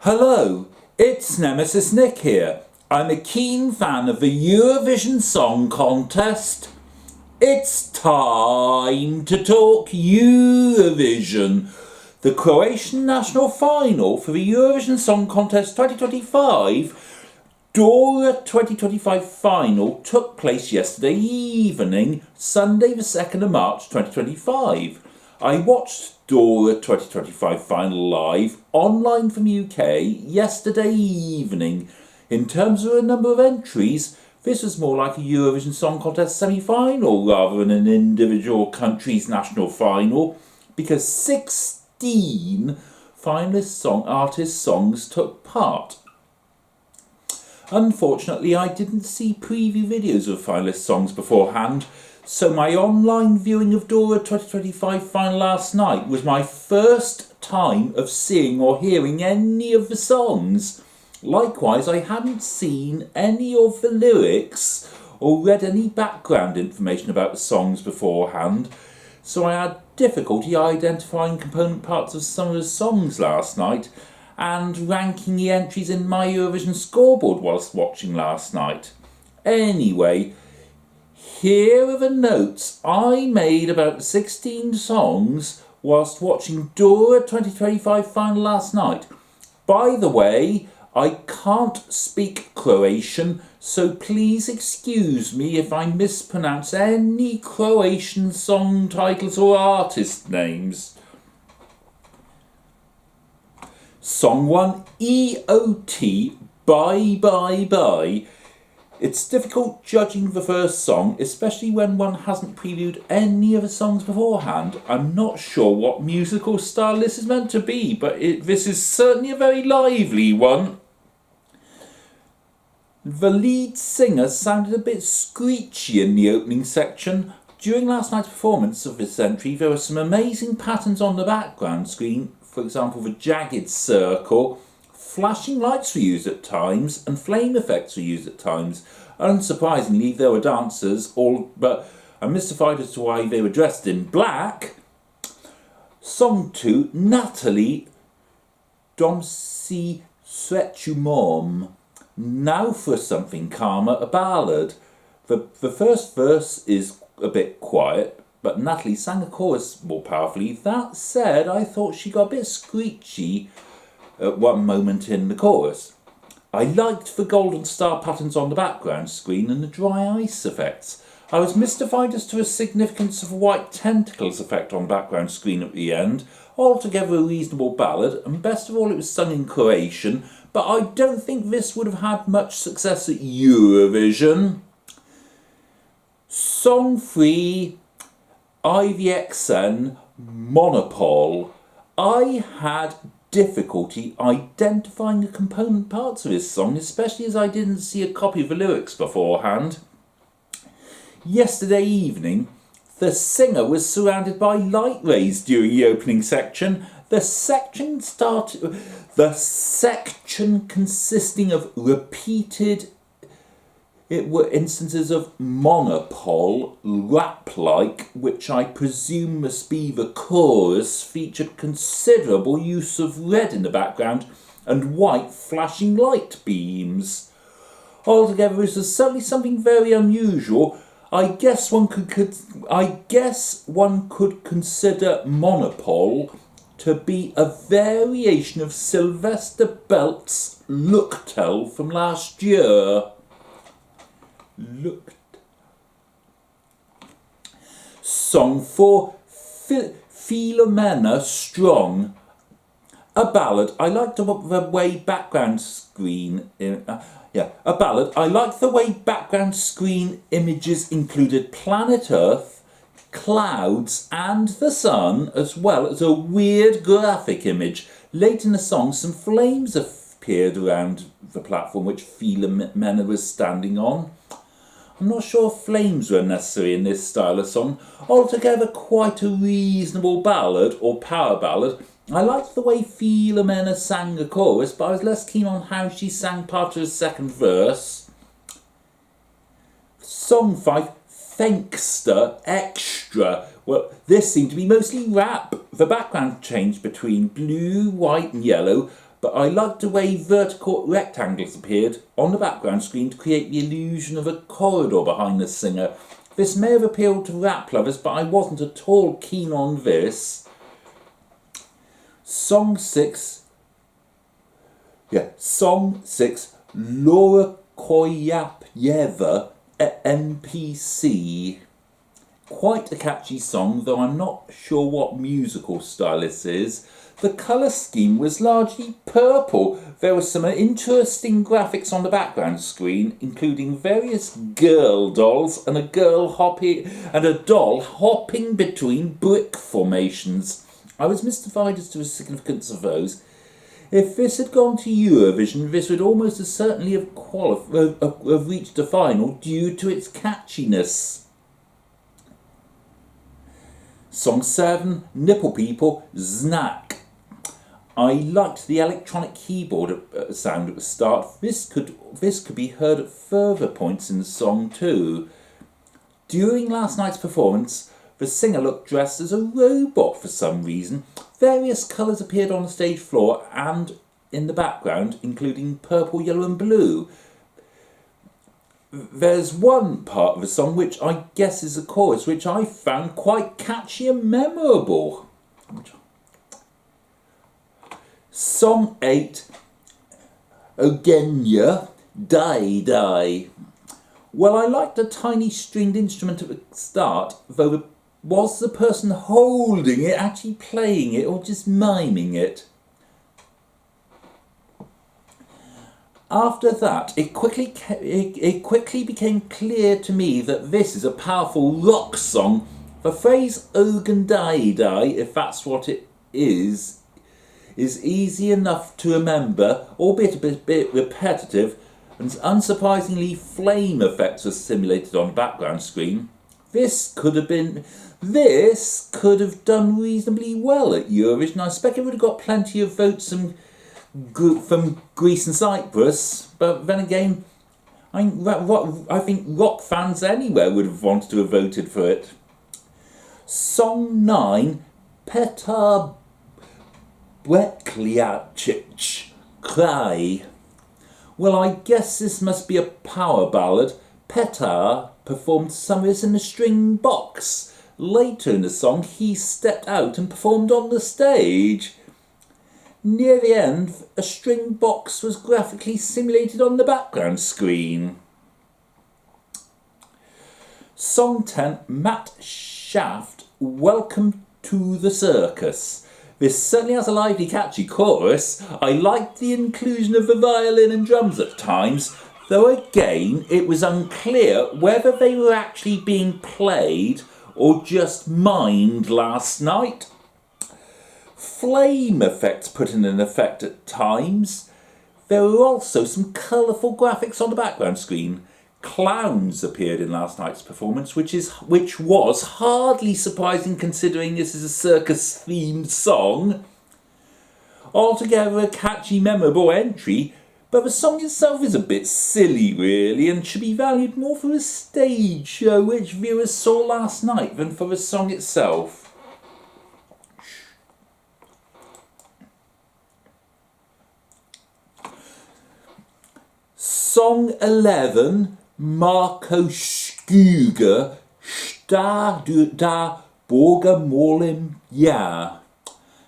Hello, it's Nemesis Nick here. I'm a keen fan of the Eurovision Song Contest. It's time to talk Eurovision. The Croatian national final for the Eurovision Song Contest 2025, Dora 2025 final, took place yesterday evening, Sunday the 2nd of March 2025. I watched Dora 2025 final live online from UK yesterday evening. In terms of the number of entries, this was more like a Eurovision Song Contest semi-final rather than an individual country's national final, because 16 finalist artist songs took part. Unfortunately, I didn't see preview videos of finalist songs beforehand, so my online viewing of Dora 2025 final last night was my first time of seeing or hearing any of the songs. Likewise, I hadn't seen any of the lyrics or read any background information about the songs beforehand, so I had difficulty identifying component parts of some of the songs last night and ranking the entries in My Eurovision Scoreboard whilst watching last night. Anyway, here are the notes I made about the 16 songs whilst watching Dora 2025 final last night. By the way, I can't speak Croatian, so please excuse me if I mispronounce any Croatian song titles or artist names. Song 1, EOT, Bye Bye Bye. It's difficult judging the first song, especially when one hasn't previewed any of the songs beforehand. I'm not sure what musical style this is meant to be, but this is certainly a very lively one. The lead singer sounded a bit screechy in the opening section. During last night's performance of this entry, there were some amazing patterns on the background screen, for example the jagged circle. Flashing lights were used at times and flame effects were used at times. Unsurprisingly, there were dancers, but I'm mystified as to why they were dressed in black. Song 2, Natalie, Dom si sreću. Now for something calmer, a ballad. The first verse is a bit quiet, but Natalie sang a chorus more powerfully. That said, I thought she got a bit screechy at one moment in the chorus. I liked the golden star patterns on the background screen and the dry ice effects. I was mystified as to the significance of a white tentacles effect on the background screen at the end. Altogether a reasonable ballad, and best of all it was sung in Croatian, but I don't think this would have had much success at Eurovision. Song 3, IVXN, Monopole. I had difficulty identifying the component parts of this song, especially as I didn't see a copy of the lyrics beforehand. Yesterday evening, the singer was surrounded by light rays during the opening section. The section consisting of repeated instances of monopole, rap-like, which I presume must be the chorus, featured considerable use of red in the background and white flashing light beams. Altogether, this was certainly something very unusual. I guess one could consider monopole to be a variation of Sylvester Belt's Look-Tell from last year. Song 4, Philomena Strong, a ballad. I liked the way background screen. A ballad. I liked the way background screen images included planet Earth, clouds, and the sun, as well as a weird graphic image. Late in the song, some flames appeared around the platform which Philomena was standing on. I'm not sure flames were necessary in this style of song. Altogether quite a reasonable ballad or power ballad. I liked the way Philomena sang the chorus, but I was less keen on how she sang part of the second verse. Song 5, Thankster Extra. Well, this seemed to be mostly rap. The background changed between blue, white and yellow, but I liked the way vertical rectangles appeared on the background screen to create the illusion of a corridor behind the singer. This may have appealed to rap lovers, but I wasn't at all keen on this. Song 6, Laura Koyapyeva, NPC. Quite a catchy song, though I'm not sure what musical style this is. The colour scheme was largely purple. There were some interesting graphics on the background screen, including various girl dolls and a doll hopping between brick formations. I was mystified as to the significance of those. If this had gone to Eurovision, this would almost certainly have reached the final due to its catchiness. Song 7, Nipple People, Znak. I liked the electronic keyboard sound at the start. This could be heard at further points in the song too. During last night's performance, the singer looked dressed as a robot for some reason. Various colours appeared on the stage floor and in the background, including purple, yellow and blue. There's one part of the song which I guess is a chorus, which I found quite catchy and memorable. Song 8, Ogenya, Die. Well, I liked the tiny stringed instrument at the start, though was the person holding it actually playing it or just miming it? After that, it quickly became clear to me that this is a powerful rock song. The phrase Ogen Die, if that's what it is easy enough to remember, albeit a bit repetitive, and unsurprisingly flame effects were simulated on the background screen. This could have done reasonably well at Eurovision. I expect it would have got plenty of votes from Greece and Cyprus, but then again, I think rock fans anywhere would have wanted to have voted for it. Song 9, Petar Brekliacic, Cry. Well, I guess this must be a power ballad. Petar performed some of this in a string box. Later in the song, he stepped out and performed on the stage. Near the end, a string box was graphically simulated on the background screen. Song 10, Matt Shaft, Welcome to the Circus. This certainly has a lively, catchy chorus. I liked the inclusion of the violin and drums at times, though again it was unclear whether they were actually being played or just mimed last night. Flame effects put in effect at times. There were also some colourful graphics on the background screen. Clowns appeared in last night's performance, which was hardly surprising considering this is a circus-themed song. Altogether a catchy, memorable entry, but the song itself is a bit silly really and should be valued more for the stage show which viewers saw last night than for the song itself. Song 11, Marco Škuga, Šta da Boga molim ja.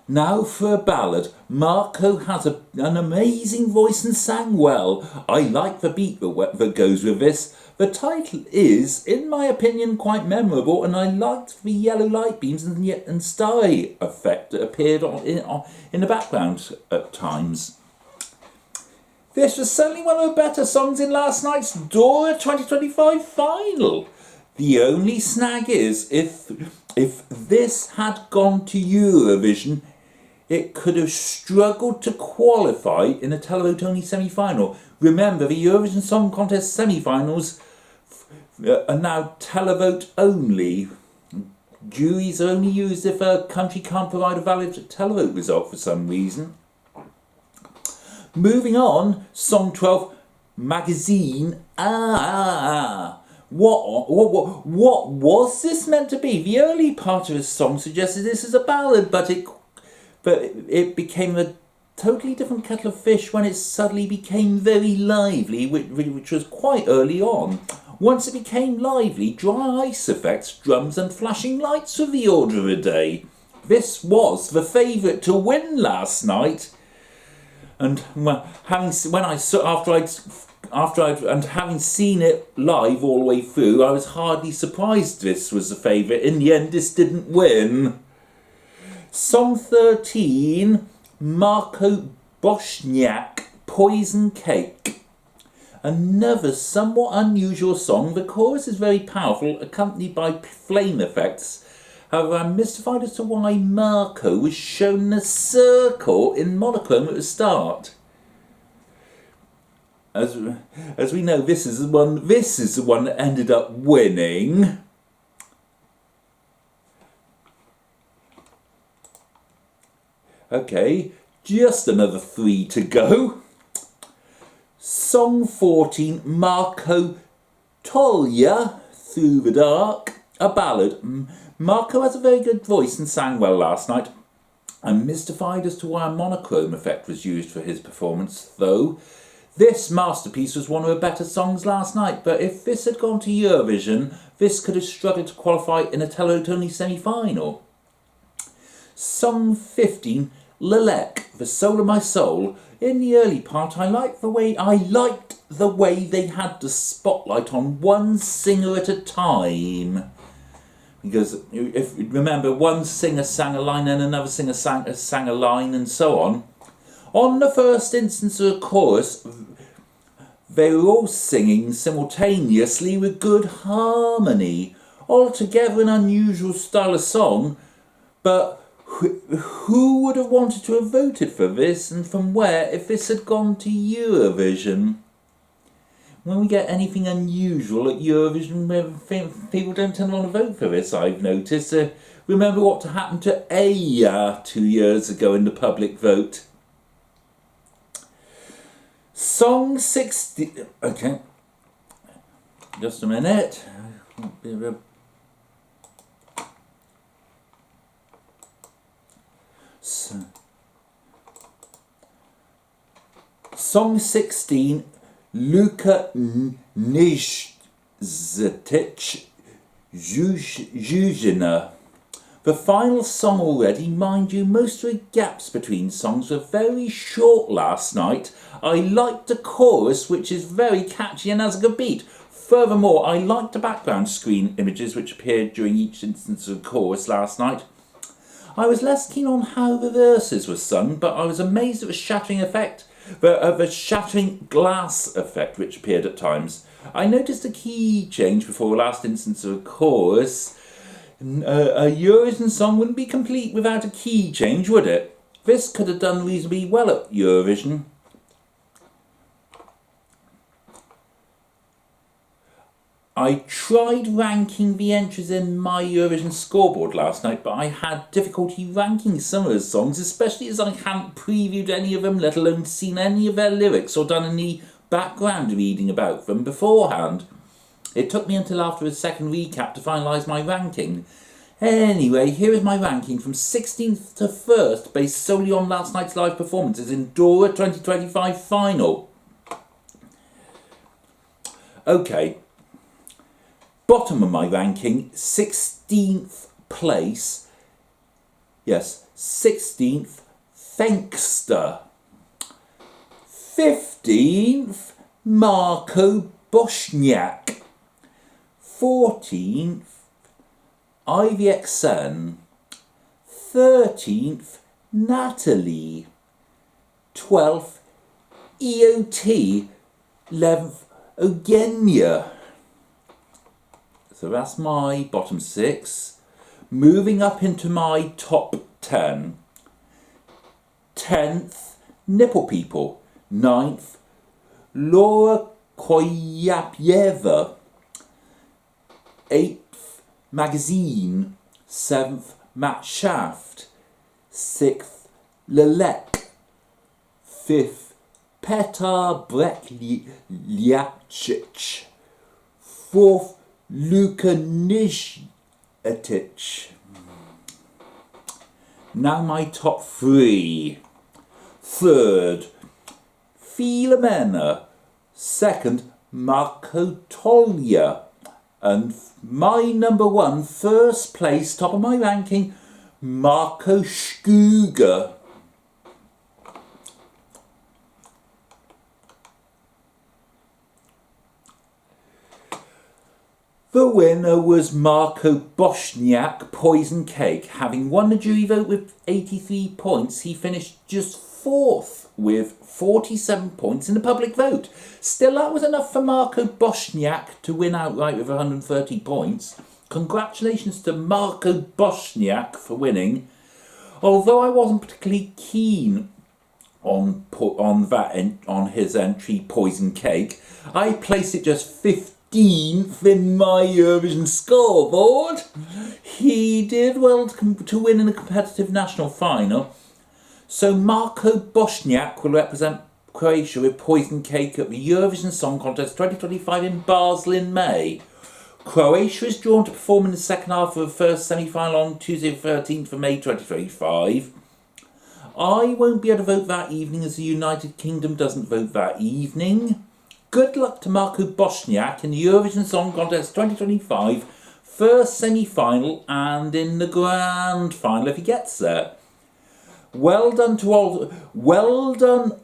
Now for a ballad. Marco has an amazing voice and sang well. I like the beat that goes with this. The title is, in my opinion, quite memorable, and I liked the yellow light beams and starry effect that appeared in the background at times. This was certainly one of the better songs in last night's Dora 2025 final. The only snag is, if this had gone to Eurovision, it could have struggled to qualify in a televote-only semi-final. Remember, the Eurovision Song Contest semi-finals are now televote only. Juries are only used if a country can't provide a valid televote result for some reason. Moving on, Song 12, Magazine. What was this meant to be? The early part of the song suggested this as a ballad, but it became a totally different kettle of fish when it suddenly became very lively, which was quite early on. Once it became lively, dry ice effects, drums and flashing lights were the order of the day. This was the favourite to win last night. And having seen it live all the way through, I was hardly surprised this was the favourite. In the end, this didn't win. Song 13, Marco Boschniak, Poison Cake. Another somewhat unusual song. The chorus is very powerful, accompanied by flame effects. However, I'm mystified as to why Marco was shown a circle in monochrome at the start. As we know, this is the one that ended up winning. Okay, just another 3 to go. Song 14, Marco Tolja, Through the Dark, a ballad. Marco has a very good voice and sang well last night. I'm mystified as to why a monochrome effect was used for his performance, though. This masterpiece was one of the better songs last night, but if this had gone to Eurovision, this could have struggled to qualify in a televote-only semi-final. Song 15, Lelek, The Soul of My Soul. In the early part, I liked the way they had the spotlight on one singer at a time. Because if you remember, one singer sang a line and another singer sang a line and so on. On the first instance of the chorus, they were all singing simultaneously with good harmony. Altogether an unusual style of song, but who would have wanted to have voted for this and from where if this had gone to Eurovision? When we get anything unusual at Eurovision, people don't tend to want to vote for this, I've noticed. Remember what happened to Aya 2 years ago in the public vote. Song 60... Okay. Just a minute. Song 16, Luka Nijitic Zuzina. The final song already, mind you, most of the gaps between songs were very short last night. I liked the chorus, which is very catchy and has a good beat. Furthermore, I liked the background screen images which appeared during each instance of the chorus last night. I was less keen on how the verses were sung, but I was amazed at the shattering effect, the shattering glass effect which appeared at times. I noticed a key change before the last instance of the chorus. A Eurovision song wouldn't be complete without a key change, would it? This could have done reasonably well at Eurovision. I tried ranking the entries in My Eurovision Scoreboard last night, but I had difficulty ranking some of the songs, especially as I hadn't previewed any of them, let alone seen any of their lyrics or done any background reading about them beforehand. It took me until after the second recap to finalise my ranking. Anyway, here is my ranking from 16th to 1st, based solely on last night's live performances in Dora 2025 final. Okay. Bottom of my ranking, 16th place. Yes, 16th, Thankster. 15th, Marco Boschniak. 14th, IVXN. 13th, Natalie. 12th, EOT. 11th, Eugenia. So that's my bottom 6. Moving up into my top 10. 10th, Nipple People. 9th, Laura Koyapieva. 8th, Magazine. 7th, Matt Shaft. 6th, Lelek. 5th, Petar Brekliacic. 4th, Luka Nijitic. Now my top 3. Third, Filomena. Second, Marco Toglia. And my number one, first place, top of my ranking, Marco Škuga. The winner was Marco Bośniak, Poison Cake. Having won the jury vote with 83 points, he finished just fourth with 47 points in the public vote. Still, that was enough for Marco Bośniak to win outright with 130 points. Congratulations to Marco Bośniak for winning. Although I wasn't particularly keen on his entry, Poison Cake, I placed it just 15th in my Eurovision scoreboard. He did well to win in the competitive national final. So Marco Bośniak will represent Croatia with Poison Cake at the Eurovision Song Contest 2025 in Basel in May. Croatia is drawn to perform in the second half of the first semi-final on Tuesday the 13th of May 2025. I won't be able to vote that evening as the United Kingdom doesn't vote that evening. Good luck to Marco Bośniak in the Eurovision Song Contest 2025 first semi-final and in the grand final if he gets there. Well done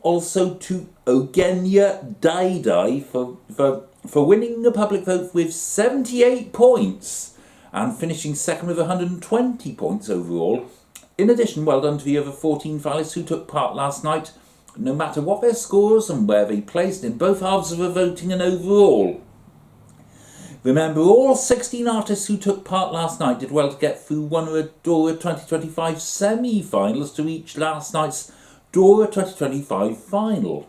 also to Eugenia Daidai for winning the public vote with 78 points and finishing second with 120 points overall. In addition, well done to the other 14 finalists who took part last night, no matter what their scores and where they placed in both halves of the voting and overall. Remember, all 16 artists who took part last night did well to get through one of the Dora 2025 semi-finals to reach last night's Dora 2025 final.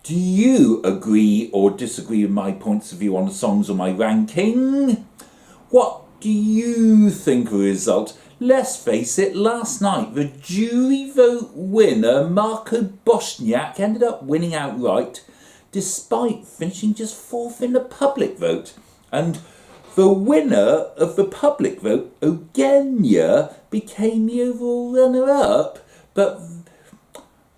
Do you agree or disagree with my points of view on the songs or my ranking? What do you think of the result? Let's face it, last night the jury vote winner, Marco Bośniak, ended up winning outright despite finishing just fourth in the public vote. And the winner of the public vote, Eugenia, became the overall runner-up, but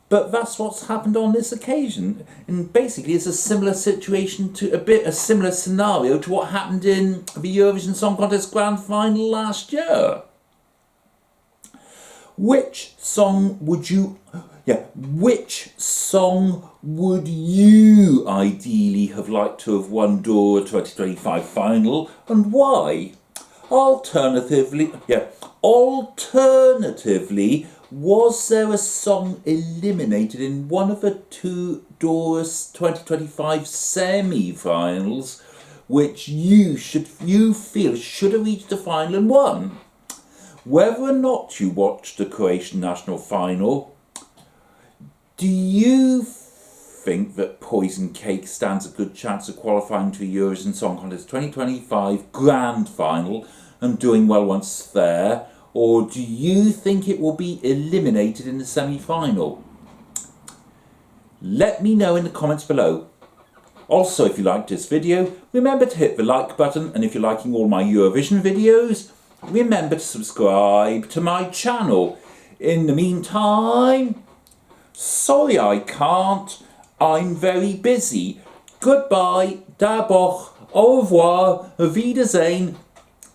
that's what's happened on this occasion. And basically it's a similar situation to a similar scenario to what happened in the Eurovision Song Contest Grand Final last year. Which song would you ideally have liked to have won Dora 2025 final and why? Alternatively, was there a song eliminated in one of the two Dora's 2025 semi-finals which you feel should have reached the final and won? Whether or not you watched the Croatian national final, do you think that Poison Cake stands a good chance of qualifying to the Eurovision Song Contest 2025 grand final and doing well once there? Or do you think it will be eliminated in the semi-final? Let me know in the comments below. Also, if you liked this video, remember to hit the like button, and if you're liking all my Eurovision videos, remember to subscribe to my channel. In the meantime, sorry I can't, I'm very busy. Goodbye, da boch, au revoir, auf Wiedersehen,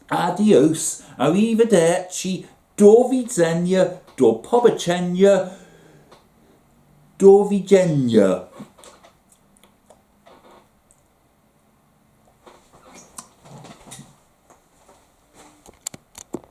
adios, arrivederci, do widzenia, do poboczenia, do widzenia.